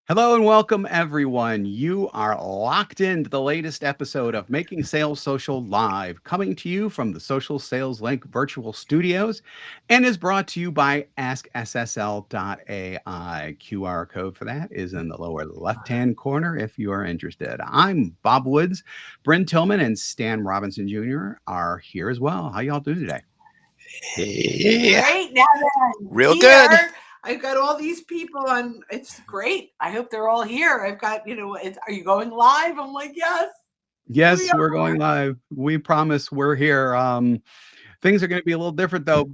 Hello and welcome, everyone. You are locked into the latest episode of Making Sales Social Live, coming to you from the Social Sales Link virtual studios, and is brought to you by askSSL.ai. QR code for that is in the lower left-hand corner if you are interested. I'm Bob Woods. Bryn Tillman and Stan Robinson Jr. are here as well. How y'all doing today? Hey, Great. Now that I'm real good. here, I've got all these people on. It's great. I hope they're all here. I've got, are you going live? I'm like, yes, we Yes, are. we're going live. We promise we're here. Things are going to be a little different, though.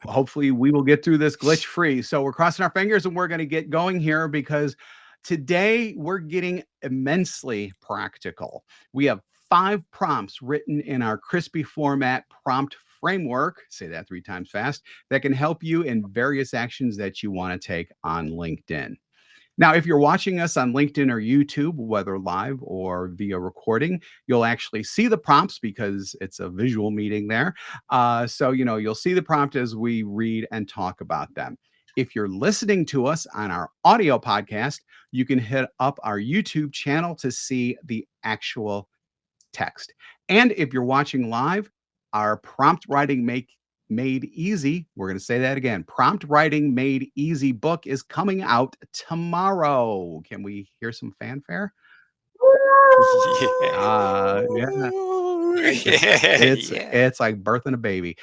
Hopefully, we will get through this glitch free. So, we're crossing our fingers and we're going to get going here because today we're getting immensely practical. We have 5 prompts written in our crispy format prompt framework. Say that 3 times fast. That can help you in various actions that you want to take on LinkedIn. Now, if you're watching us on LinkedIn or YouTube, whether live or via recording, you'll actually see the prompts because it's a visual meeting there. So, you'll see the prompt as we read and talk about them. If you're listening to us on our audio podcast, you can hit up our YouTube channel to see the actual text. And if you're watching live, our prompt writing made easy. We're going to say that again. Prompt writing made easy book is coming out tomorrow. Can we hear some fanfare? Yeah, it's it's Yeah. it's like birthing a baby.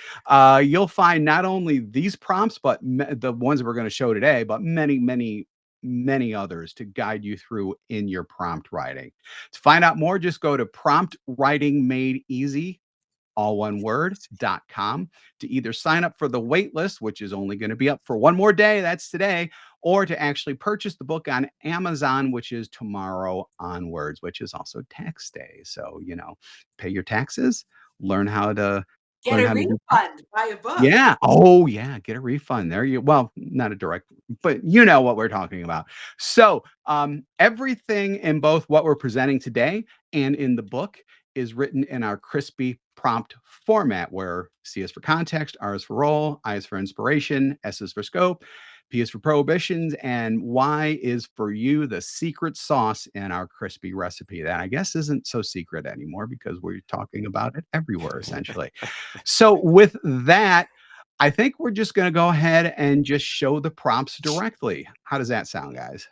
You'll find not only these prompts, but the ones we're going to show today, but many, many, many others to guide you through in your prompt writing. To find out more, just go to Prompt Writing Made Easy, all one word.com, to either sign up for the wait list, which is only going to be up for one more day, that's today, or to actually purchase the book on Amazon, which is tomorrow onwards, which is also tax day. So, pay your taxes, learn how to Get learn a how to do. refund. Buy a book. Yeah. Oh, yeah. Get a refund. There you well, not a direct, but you know what we're talking about. So, everything in both what we're presenting today and in the book is written in our crispy prompt format where C is for context, R is for role, I is for inspiration, S is for scope, P is for prohibitions, and Y is for you, the secret sauce in our crispy recipe that I guess isn't so secret anymore because we're talking about it everywhere essentially. So with that, I think we're just going to go ahead and just show the prompts directly. How does that sound, guys?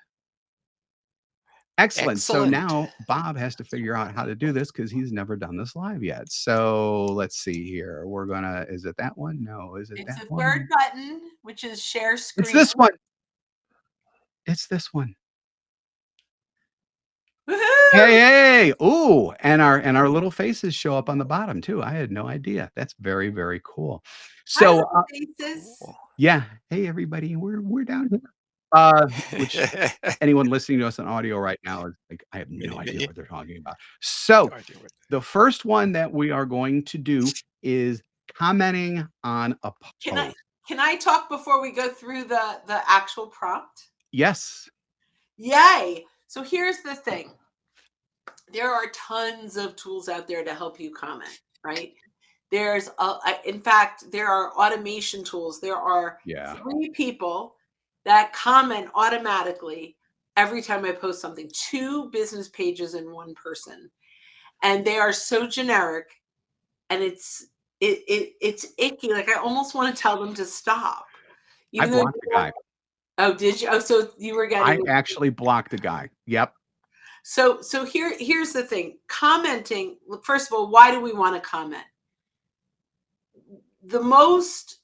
Excellent. So Excellent. now Bob has to figure out how to do this because he's never done this live yet. So let's see here. Is it that one? No, is it It's that the third one? button, which is share It's screen. this one. It's this one. Hey, Woohoo! hey. Ooh, and our little faces show up on the bottom too. I had no idea. That's very, very cool. Hi, So, little faces. Cool. yeah. Hey, everybody. We're down here. Which anyone listening to us on audio right now is like, I have no Mini idea me. what they're talking about. So, No idea what. the first one that we are going to do is commenting on a Can I post. can I talk before we go through the actual prompt? Yes. Yay! So here's the thing. There are tons of tools out there to help you comment, right? In fact, there are automation tools. There are Yeah. 3 people that comment automatically every time I post something, 2 business pages in one person. And they are so generic and it's icky. Like I almost want to tell them to stop. I Even though blocked the guy. oh, did you? Oh, so you were I getting actually blocked the guy. Yep. so here's the thing. Commenting, first of all, why do we want to comment? The most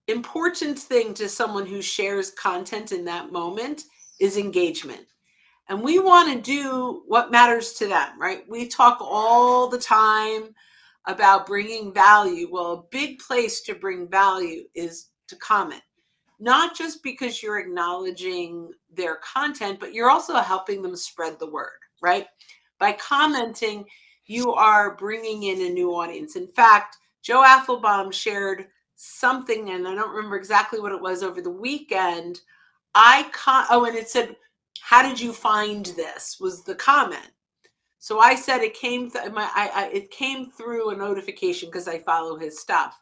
important thing to someone who shares content in that moment is engagement. And we want to do what matters to them, right? We talk all the time about bringing value. Well, a big place to bring value is to comment, not just because you're acknowledging their content, but you're also helping them spread the word, right? By commenting, you are bringing in a new audience. In fact, Joe Affelbaum shared something, and I don't remember exactly what it was over the weekend. And it said, "How did you find this?" was the comment. So I said it came it came through a notification because I follow his stuff.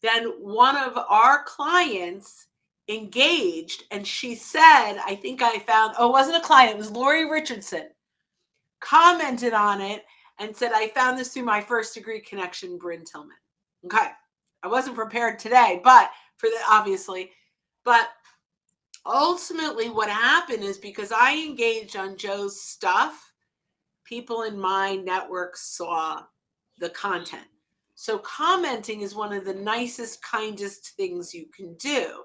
Then one of our clients engaged, and she said, I think I found, oh, it wasn't a client, it was Lori Richardson, commented on it and said, I found this through my first degree connection, Bryn Tillman. Okay. I wasn't prepared today, but for the obviously, but ultimately what happened is because I engaged on Joe's stuff, people in my network saw the content. So commenting is one of the nicest, kindest things you can do.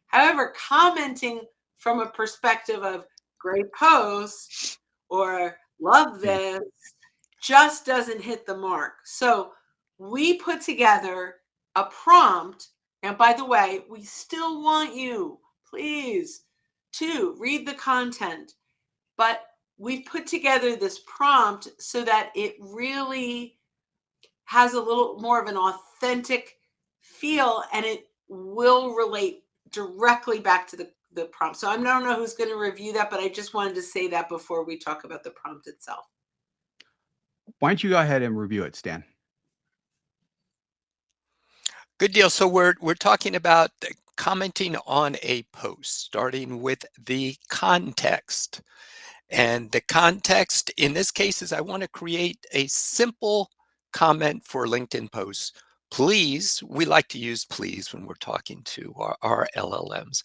However, commenting from a perspective of great post or love Yeah. this just doesn't hit the mark. So we put together a prompt. And by the way, we still want you, please, to read the content. But we've put together this prompt so that it really has a little more of an authentic feel, and it will relate directly back to the prompt. So I don't know who's going to review that, but I just wanted to say that before we talk about the prompt itself. Why don't you go ahead and review it, Stan? Good deal. So we're talking about commenting on a post, starting with the context. And the context in this case is I want to create a simple comment for LinkedIn posts. Please, we like to use please when we're talking to our LLMs.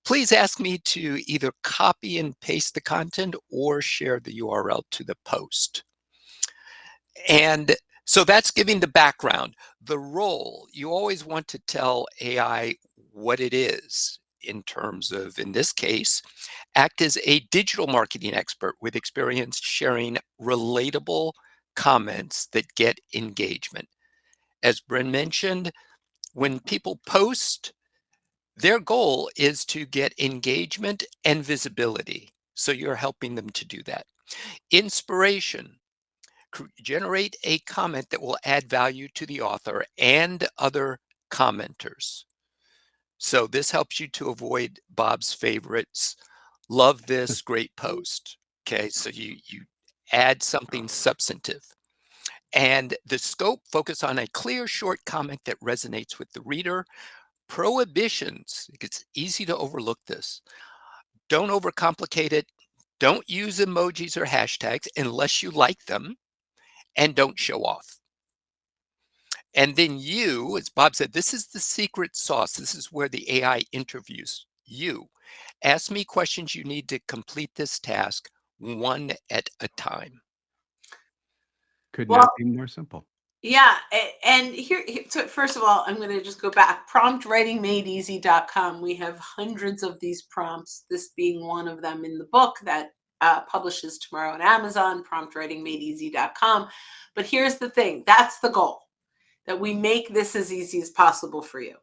Please ask me to either copy and paste the content or share the URL to the post. And so that's giving the background. The role, you always want to tell AI what it is in terms of, in this case, act as a digital marketing expert with experience sharing relatable comments that get engagement. As Bryn mentioned, when people post, their goal is to get engagement and visibility. So you're helping them to do that. Inspiration, generate a comment that will add value to the author and other commenters. So this helps you to avoid Bob's favorites. Love this great post. Okay, so you add something substantive. And the scope, focus on a clear short comment that resonates with the reader. Prohibitions, it's easy to overlook this. Don't overcomplicate it. Don't use emojis or hashtags unless you like them, and don't show off. And then you, as Bob said, this is the secret sauce. This is where the AI interviews you. Ask me questions you need to complete this task one at a time. Could Well, not be more simple. yeah, and so first of all, I'm going to just go back. Promptwritingmadeeasy.com. We have hundreds of these prompts, this being one of them in the book that publishes tomorrow on Amazon, promptwritingmadeeasy.com. But here's the thing, that's the goal, that we make this as easy as possible for you.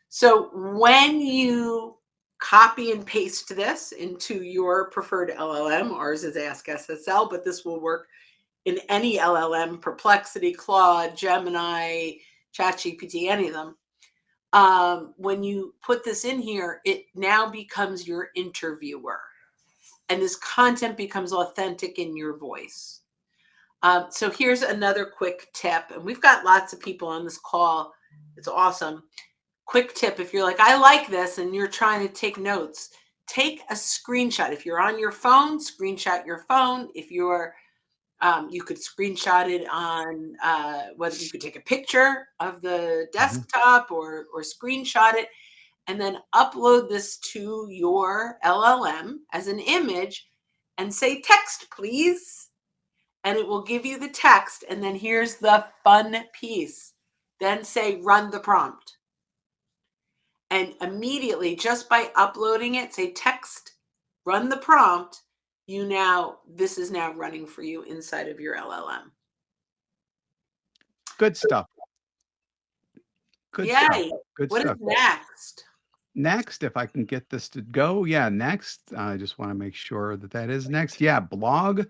So when you copy and paste this into your preferred LLM, ours is askSSL, but this will work in any LLM, Perplexity, Claude, Gemini, ChatGPT, any of them. When you put this in here, it now becomes your interviewer, and this content becomes authentic in your voice. So here's another quick tip, and we've got lots of people on this call. It's awesome. Quick tip, if you're like, I like this, and you're trying to take notes, take a screenshot. If you're on your phone, screenshot your phone. If you're you could screenshot it on whether you could take a picture of the Mhm. desktop or screenshot it, and then upload this to your LLM as an image and say, text, please. And it will give you the text. And then here's the fun piece. Then say, run the prompt. And immediately, just by uploading it, say, text, run the prompt. This is now running for you inside of your LLM. Good stuff. Good stuff. Yay. Good What is stuff. next? Next, if I can get this to go, yeah, next, I just wanna make sure that that is next. Yeah, blog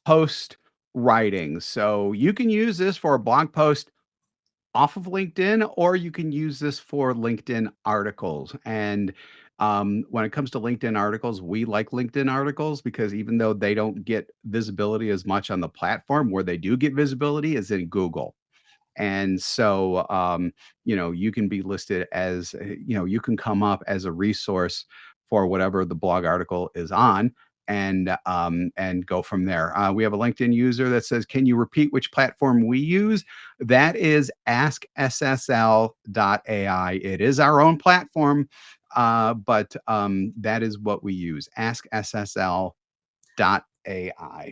post writing. So you can use this for a blog post off of LinkedIn, or you can use this for LinkedIn articles. And when it comes to LinkedIn articles, we like LinkedIn articles because even though they don't get visibility as much on the platform, where they do get visibility is in Google. And so, you can be listed as, you can come up as a resource for whatever the blog article is on, and go from there. We have a LinkedIn user that says, "Can you repeat which platform we use?" That is askSSL.ai. It is our own platform, but that is what we use. askSSL.ai.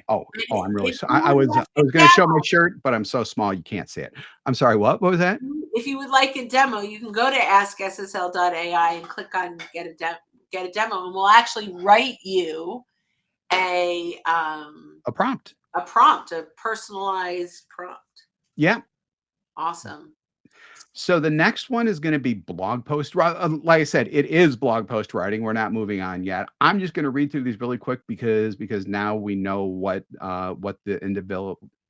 Oh, I'm really If sorry. you I would was like I a was gonna show my shirt, but I'm so small you can't see it. I'm sorry, what was that? if you would like a demo, you can go to askSSL.ai and click on get a demo, and we'll actually write you a um, A prompt. a prompt, a personalized prompt. Yeah. Awesome. So the next one is gonna be blog post like I said, it is blog post writing, we're not moving on yet. I'm just gonna read through these really quick because now we know what the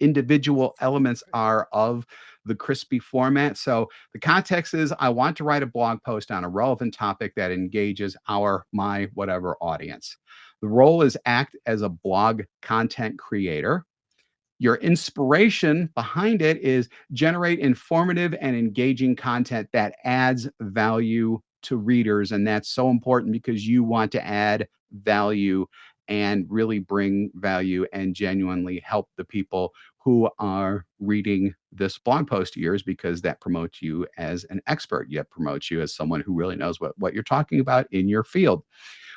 individual elements are of the crispy format. So the context is, I want to write a blog post on a relevant topic that engages my whatever audience. The role is act as a blog content creator. Your inspiration behind it is generate informative and engaging content that adds value to readers. And that's so important because you want to add value and really bring value and genuinely help the people who are reading this blog post of yours, because that promotes you as an expert. Yet promotes you as someone who really knows what you're talking about in your field.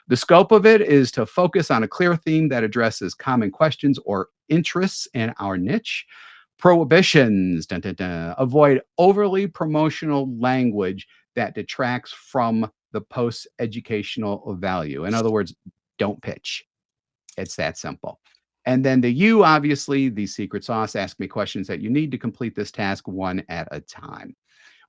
The scope of it is to focus on a clear theme that addresses common questions or interests in our niche. Prohibitions, dun, dun, dun. Avoid overly promotional language that detracts from the post's educational value. In other words, don't pitch. It's that simple. And then the you, obviously, the secret sauce, ask me questions that you need to complete this task one at a time.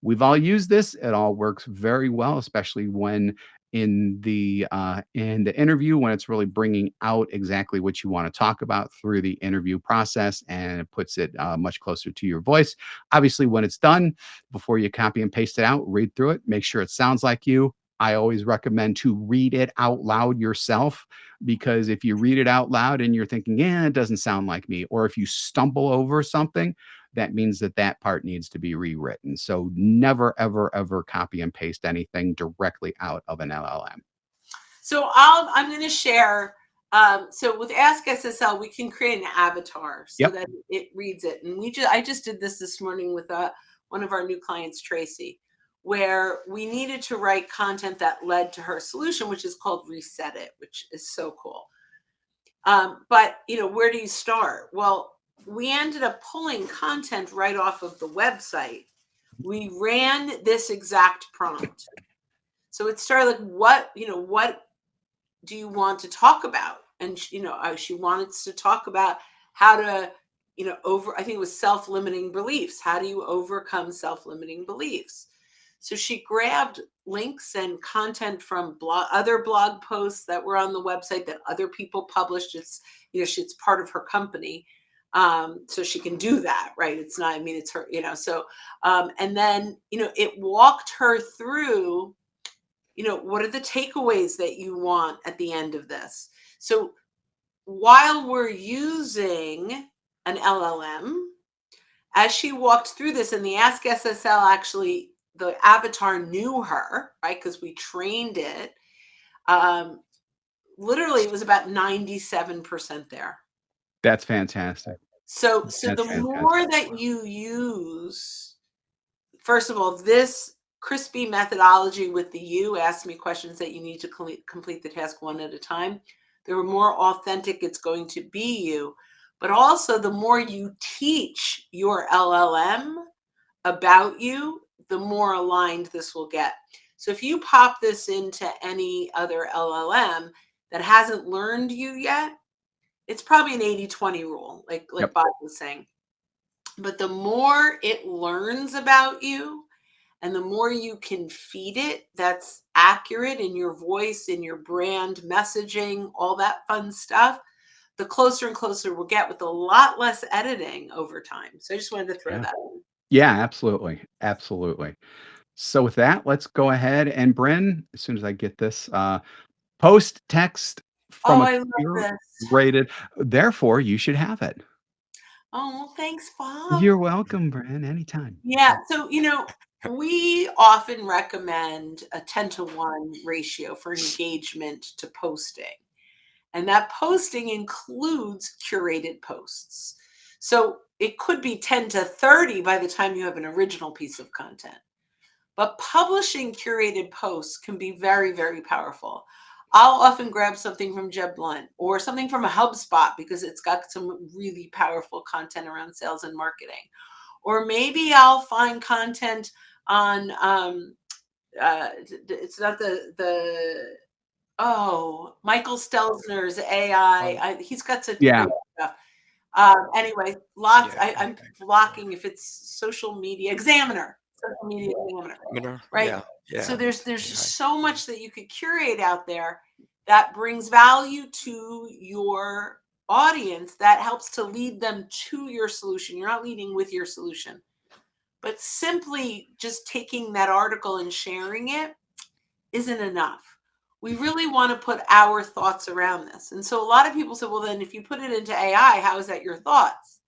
We've all used this. It all works very well, especially when in the interview, when it's really bringing out exactly what you want to talk about through the interview process, and it puts it much closer to your voice. Obviously, when it's done, before you copy and paste it out, read through it, make sure it sounds like you. I always recommend to read it out loud yourself, because if you read it out loud and you're thinking, yeah, it doesn't sound like me, or if you stumble over something, that means that that part needs to be rewritten. So never, ever, ever copy and paste anything directly out of an LLM. So I'm going to share. So with Ask SSL, we can create an avatar so Yep. that it reads it. And I just did this morning with one of our new clients, Tracy, where we needed to write content that led to her solution, which is called Reset It, which is so cool. But where do you start? Well, we ended up pulling content right off of the website. We ran this exact prompt. So it started like, what do you want to talk about? And she wanted to talk about how to, I think it was self-limiting beliefs. How do you overcome self-limiting beliefs? So she grabbed links and content from other blog posts that were on the website that other people published. It's part of her company. So she can do that, right? It's not, I mean, it's her, so, and then, it walked her through, what are the takeaways that you want at the end of this? So while we're using an LLM, as she walked through this, and the Ask SSL, actually, the avatar knew her, right? Because we trained it. Literally, it was about 97% there. That's fantastic. So That's the more fantastic. that you use, first of all, this crispy methodology with the you ask me questions that you need to complete the task one at a time, the more authentic it's going to be you. But also, the more you teach your LLM about you, the more aligned this will get. So if you pop this into any other LLM that hasn't learned you yet, it's probably an 80-20 rule, like Yep. Bob was saying. But the more it learns about you, and the more you can feed it that's accurate in your voice, in your brand messaging, all that fun stuff, the closer and closer we'll get, with a lot less editing over time. So I just wanted to throw Yeah. that in. Yeah, absolutely. Absolutely. So with that, let's go ahead and Bryn, as soon as I get this, post text Oh, from a I love this. curated, therefore you should have it. Oh, thanks, Bob. You're welcome, Bren, anytime. Yeah. So, we often recommend a 10-to-1 ratio for engagement to posting. And that posting includes curated posts. So it could be 10 to 30 by the time you have an original piece of content. But publishing curated posts can be very, very powerful. I'll often grab something from Jeb Blunt or something from a HubSpot because it's got some really powerful content around sales and marketing. Or maybe I'll find content on it's not the Michael Stelzner's AI. He's got such Yeah. great stuff. Anyway, lots. Yeah, I'm blocking if it's social media examiner, social media examiner, right? yeah, So yeah, there's yeah. just so much that you could curate out there that brings value to your audience that helps to lead them to your solution. You're not leading with your solution, but simply just taking that article and sharing it isn't enough. We really want to put our thoughts around this. And so a lot of people say, well, then if you put it into AI, how is that your thoughts?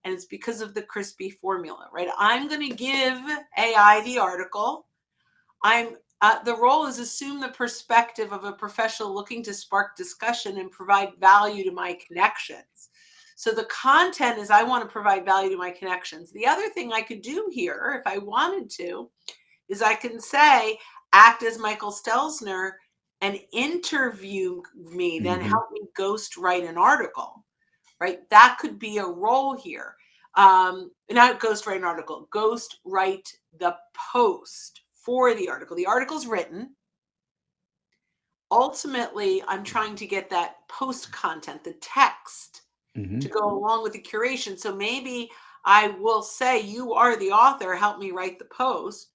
And it's because of the crispy formula, right? I'm going to give AI the article. The role is assume the perspective of a professional looking to spark discussion and provide value to my connections. So the content is I want to provide value to my connections. The other thing I could do here, if I wanted to, is I can say, act as Michael Stelzner and interview me, then Mhm. help me ghost write an article, right? That could be a role here. Not ghost write an article, ghost write the post for the article. The article's written. Ultimately, I'm trying to get that post content, the text, to Mhm. go along with the curation. So maybe I will say, you are the author, help me write the post.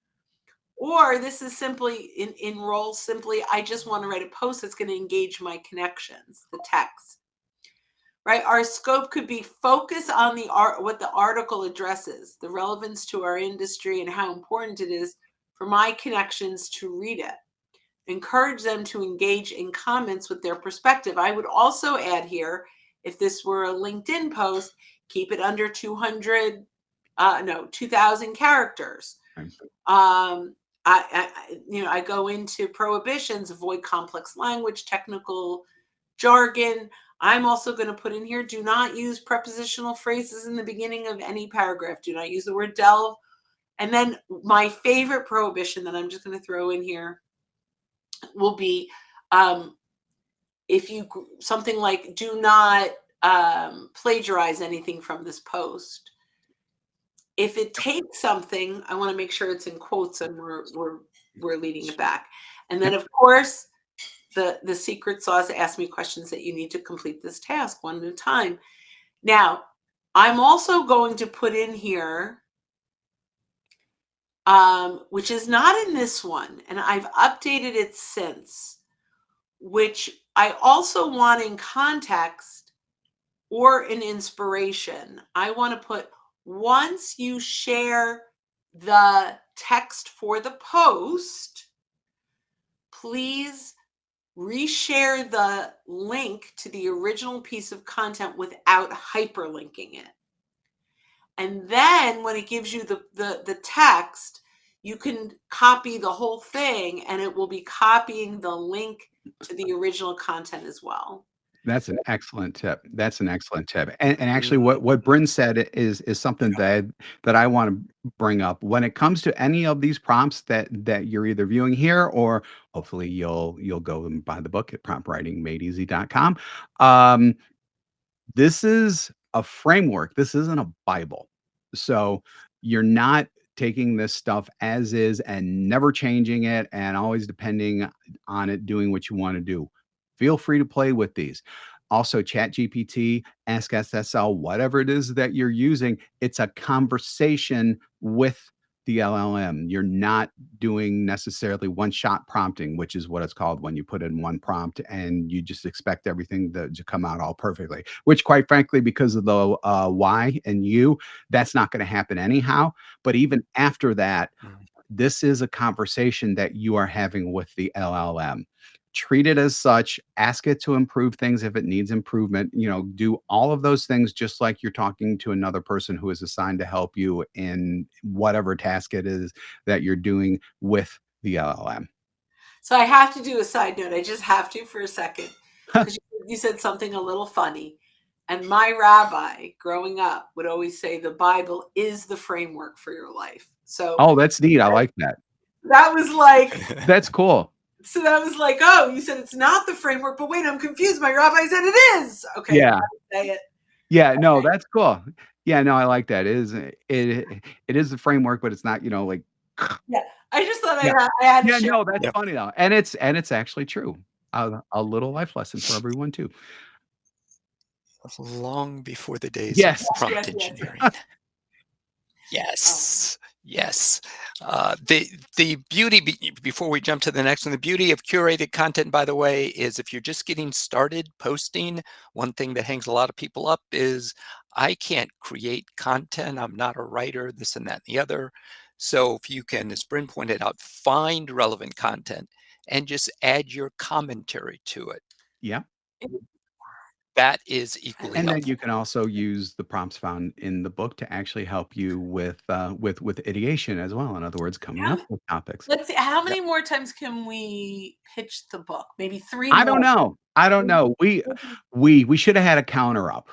Or this is simply in role simply, I just want to write a post that's going to engage my connections, the text. Right? Our scope could be focus on the art, what the article addresses, the relevance to our industry and how important it is for my connections to read it. Encourage them to engage in comments with their perspective. I would also add here, if this were a LinkedIn post, keep it under 2,000 characters. Right. I go into prohibitions, avoid complex language, technical jargon. I'm also going to put in here, do not use prepositional phrases in the beginning of any paragraph. Do not use the word delve. And then my favorite prohibition that I'm just going to throw in here will be if you something like do not plagiarize anything from this post. If it takes something, I want to make sure it's in quotes and we're leading it back. And then Yep. of course, the secret sauce, ask me questions that you need to complete this task one at a time. Now, I'm also going to put in here, which is not in this one, and I've updated it since, which I also want in context or in inspiration. I want to put, once you share the text for the post, please reshare the link to the original piece of content without hyperlinking it. And then when it gives you the text, you can copy the whole thing and it will be copying the link to the original content as well. That's an excellent tip. That's an excellent tip. And actually Mhm. what Bryn said is something that I wanna bring up. When it comes to any of these prompts that you're either viewing here or hopefully you'll go and buy the book at promptwritingmadeeasy.com. Um, this is a framework. This isn't a Bible. So you're not taking this stuff as is and never changing it and always depending on it doing what you want to do. Feel free to play with these. Also, ChatGPT, askSSL, whatever it is that you're using, it's a conversation with the LLM. You're not doing necessarily one shot prompting, which is what it's called when you put in one prompt and you just expect everything to come out all perfectly, which, quite frankly, because of the Y and U, that's not going to happen anyhow. But even after that, Mhm. this is a conversation that you are having with the LLM. treat it as such, ask it to improve things if it needs improvement, do all of those things just like you're talking to another person who is assigned to help you in whatever task it is that you're doing with the LLM. So I have to do a side note. I just have to for a second because you said something a little funny. And my rabbi growing up would always say the Bible is the framework for your life. So Oh, that's neat. I like that. that was like, That's cool. so that was like, oh, you said it's not the framework, but wait, I'm confused. My rabbi said it is. Okay, Yeah. say it. Yeah, no, that's cool. Yeah, no, I like that. It is the framework, but it's not, like Yeah, I just thought yeah. I had to Yeah, share. no, that's Yep. funny though, and it's actually true. A little life lesson for everyone too. Long before the days of Yes. prompt Yes, yes. engineering. Oh, Yes, yes. The beauty before we jump to the next one, the beauty of curated content, by the way, is if you're just getting started posting, one thing that hangs a lot of people up is I can't create content. I'm not a writer, this and that and the other. So if you can, as Bryn pointed out, find relevant content and just add your commentary to it, Yeah, that is equally and then you helpful. can also use the prompts found in the book to actually help you with ideation as well. In other words, coming how, up with topics. let's see. How Yep. many more times can we pitch the book? Maybe three I don't more. know. I don't know. We should have had a counter up.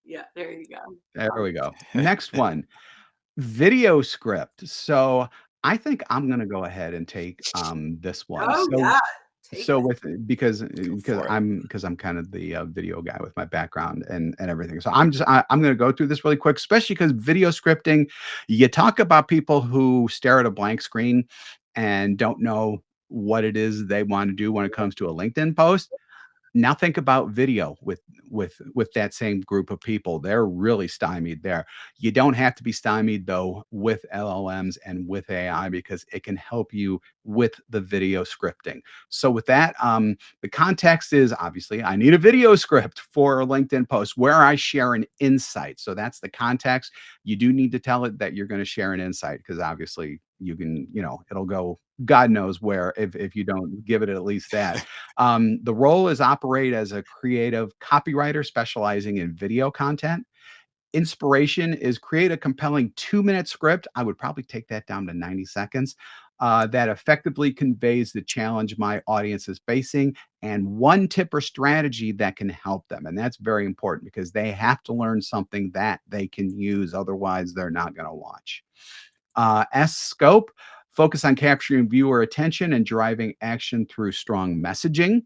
Yeah, there you go. There we go. Next one. Video script. So, I think I'm gonna go ahead and take, this one. Oh So yeah, take so it. with because Go because for it. I'm kind of the, video guy with my background and everything. So I'm gonna go through this really quick, especially because video scripting, you talk about people who stare at a blank screen and don't know what it is they wanna do when it comes to a LinkedIn post. Now think about video with that same group of people. They're really stymied there. You don't have to be stymied though with LLMs and with AI because it can help you with the video scripting. So with that, the context is obviously I need a video script for a LinkedIn post where I share an insight. So that's the context. You do need to tell it that you're going to share an insight because obviously you can, it'll go God knows where if you don't give it at least that. The role is operate as a creative copywriter specializing in video content. Inspiration is create a compelling 2-minute script. I would probably take that down to 90 seconds. That effectively conveys the challenge my audience is facing and one tip or strategy that can help them. And that's very important because they have to learn something that they can use. Otherwise, they're not going to watch. S scope, focus on capturing viewer attention and driving action through strong messaging.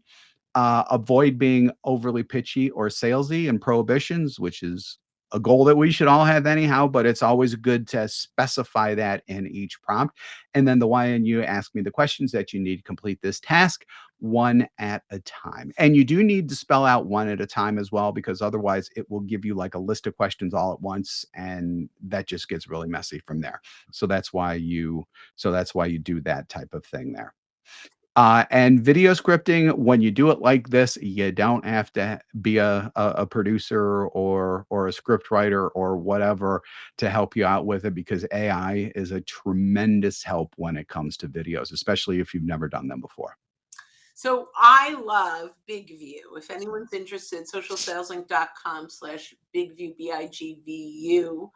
Avoid being overly pitchy or salesy and prohibitions, which is a goal that we should all have anyhow, but it's always good to specify that in each prompt. And then the why and you ask me the questions that you need to complete this task one at a time. And you do need to spell out one at a time as well, because otherwise it will give you like a list of questions all at once. And that just gets really messy from there. So that's why you do that type of thing there. And video scripting, when you do it like this, you don't have to be a producer or a script writer or whatever to help you out with it because AI is a tremendous help when it comes to videos, especially if you've never done them before. So I love Big View. If anyone's interested, socialsaleslink.com/bigview, BIGVU,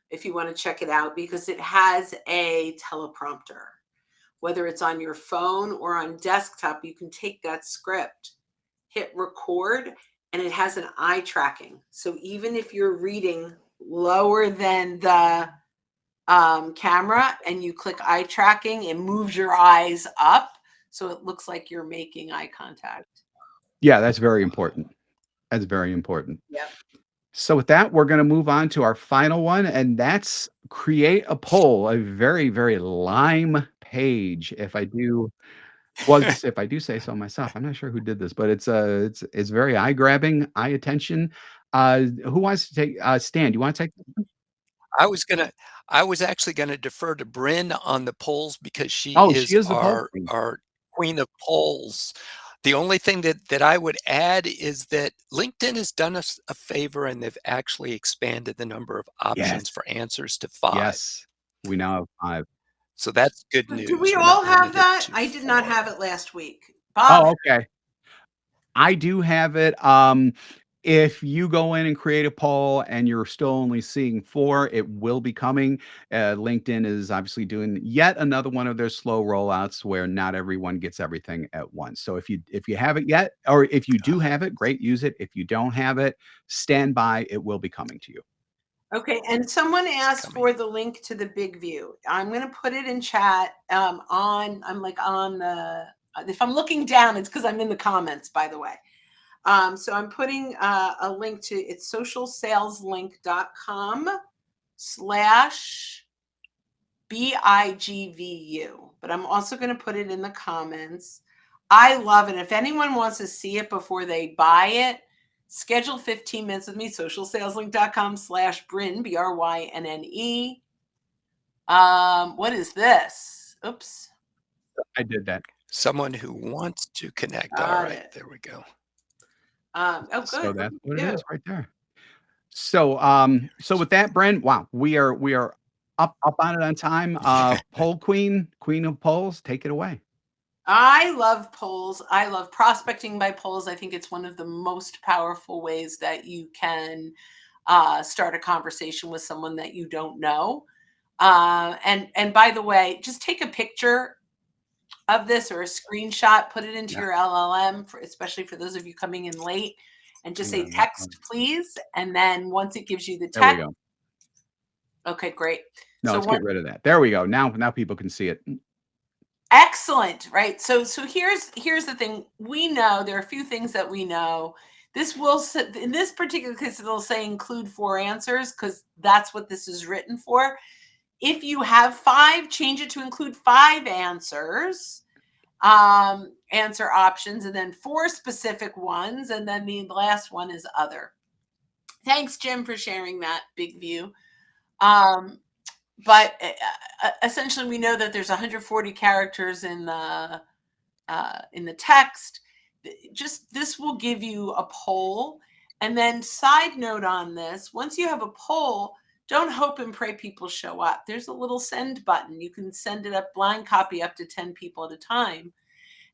if you want to check it out, because it has a teleprompter. Whether it's on your phone or on desktop, you can take that script, hit record, and it has an eye tracking. So even if you're reading lower than the camera and you click eye tracking, it moves your eyes up so it looks like you're making eye contact. Yeah, that's very important. That's very important. Yep. So with that, we're going to move on to our final one, and that's create a poll, a very, very lime page. If I do say so myself, I'm not sure who did this, but it's very eye grabbing, eye attention. Who wants to take? Stan, do you want to take? I was gonna I was actually gonna defer to Bryn on the polls because she Oh, she is is the poll queen. our queen of polls. The only thing that I would add is that LinkedIn has done us a favor, and they've actually expanded the number of Yes, options for answers to 5. yes. We now have 5. So that's good Do we news. We're all not have limited that? to I did not 4. have it last week. Bob. Oh, okay. I do have it. If you go in and create a poll and you're still only seeing 4, it will be coming. LinkedIn is obviously doing yet another one of their slow rollouts where not everyone gets everything at once. So if you haven't yet, or if you do Got it. have it, great, use it. If you don't have it, stand by. It will be coming to you. Okay, and someone It's asked coming. for the link to the big view. I'm gonna put it in chat. I'm like on the. If I'm looking down, it's because I'm in the comments. By the way, so I'm putting a link to it's socialsaleslink.com slash BIGVU, but I'm also going to put it in the comments. I love it. If anyone wants to see it before they buy it, schedule 15 minutes with me, socialsaleslink.com slash Brynne, BRYNNE. What is this? Oops. I did that. Someone who wants to connect. All Got right, it. there we go. Oh, So good. Look that's at what it you. is right there. So, so with that, Brent, wow, we are up on it on time. Poll queen, queen of polls, take it away. I love polls. I love prospecting by polls. I think it's one of the most powerful ways that you can start a conversation with someone that you don't know. And by the way, just take a picture of this or a screenshot, put it into Yeah, your LLM, for, especially for those of you coming in late, and just hang say on. text, please. And then once it gives you the There we text, go. okay, great. No, So let's once get rid of that. There we go. Now people can see it. excellent, right? So here's the thing. We know there are a few things that we know. This will in this particular case it'll say include 4 answers because that's what this is written for. If you have 5, change it to include 5 answers, answer options, and then 4 specific ones, and then the last one is other. Thanks, Jim, for sharing that big view. But essentially, we know that there's 140 characters in the text. Just this will give you a poll. And then side note on this, once you have a poll, don't hope and pray people show up. There's a little send button. You can send it up blind copy up to 10 people at a time.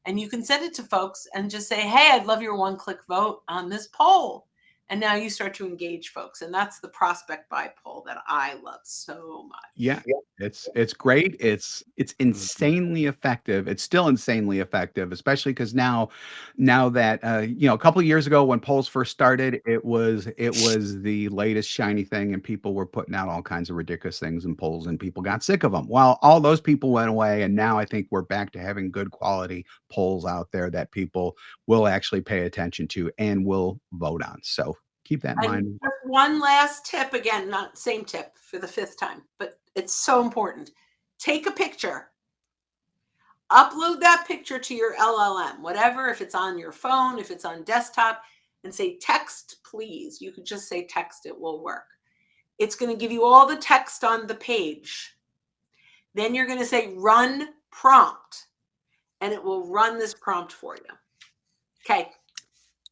And you can send it to folks and just say, hey, I'd love your one-click vote on this poll. And now you start to engage folks. And that's the prospect by poll that I love so Yeah, much. it's great. It's Mhm. insanely effective. It's still insanely effective, especially because now that a couple of years ago when polls first started, it was the latest shiny thing, and people were putting out all kinds of ridiculous things in polls, and people got sick of them. Well, all those people went away, and now I think we're back to having good quality polls out there that people will actually pay attention to and will vote on. So keep that in And mind. just one last tip, again, not same tip for the 5th time, but it's so important. Take a picture, upload that picture to your LLM, whatever, if it's on your phone, if it's on desktop, and say text, please. You could just say text, it will work. It's going to give you all the text on the page. Then you're going to say run prompt, and it will run this prompt for you. Okay.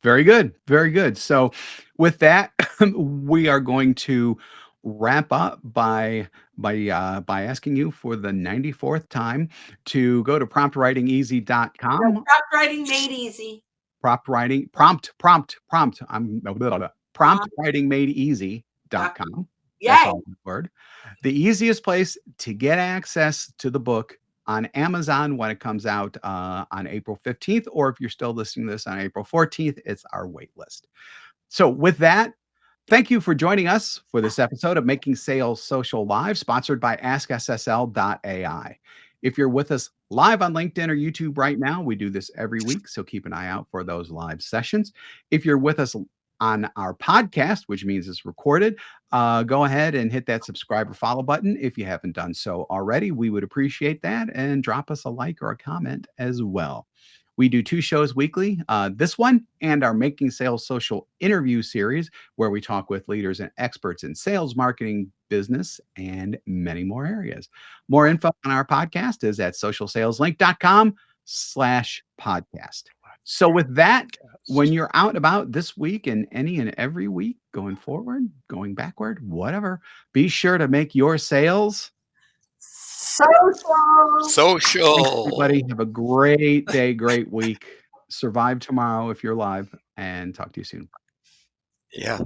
Very good. Very good. So with that, we are going to wrap up by asking you for the 94th time to go to No, promptwritingeasy.com. prompt writing made easy. Prompt. I'm blah, blah, blah, Uh, promptwritingadeeasy.com. That's Yay. all one word. The easiest place to get access to the book on Amazon when it comes out on April 15th, or if you're still listening to this on April 14th, it's our wait list. So, with that, thank you for joining us for this episode of Making Sales Social Live, sponsored by askSSL.ai. If you're with us live on LinkedIn or YouTube right now, we do this every week, so keep an eye out for those live sessions. If you're with us on our podcast, which means it's recorded, go ahead and hit that subscribe or follow button if you haven't done so already. We would appreciate that, and drop us a like or a comment as well. We do 2 shows weekly, this one and our Making Sales Social interview series, where we talk with leaders and experts in sales, marketing, business, and many more areas. More info on our podcast is at socialsaleslink.com/podcast. So with that, when you're out and about this week and any and every week going forward, going backward, whatever, be sure to make your sales. Social. Thanks, Social. everybody. Have a great day, great week. survive tomorrow if you're alive, and talk to you soon. Yeah.